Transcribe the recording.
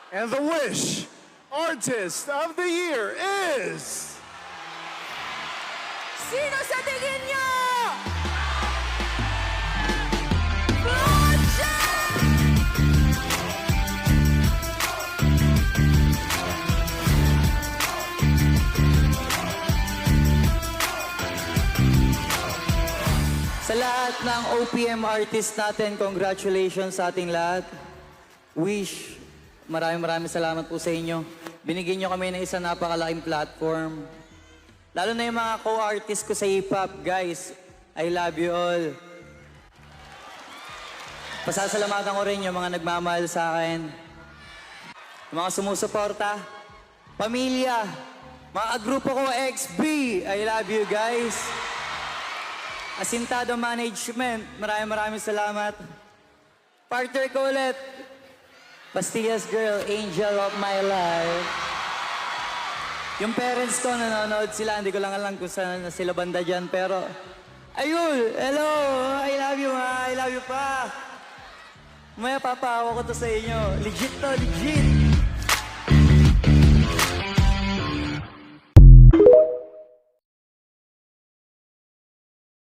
And the Wish Artist of the Year is... Sino sa tingin nyo? Roger! Sa lahat ng OPM artist natin, congratulations sa ating lahat. Wish, maraming salamat po sa inyo. Binigyan nyo kami ng isang napakalaking platform. Lalo na yung mga co-artist ko sa hip-hop, guys. I love you all. Pasasalamatan ko rin yung mga nagmamahal sa akin. Yung mga sumusuporta. Pamilya. Mga grupo ko, XB. I love you, guys. Asintado Management, maraming salamat. Partner ko ulit, Pastillas Girl, Angel of My Life. Yung parents ko, nanonood sila, hindi ko lang alam kung saan na sila banda dyan, pero... Ayun, hello, I love you ma, I love you pa. Maya papahawa ko to sa inyo, legit to, legit.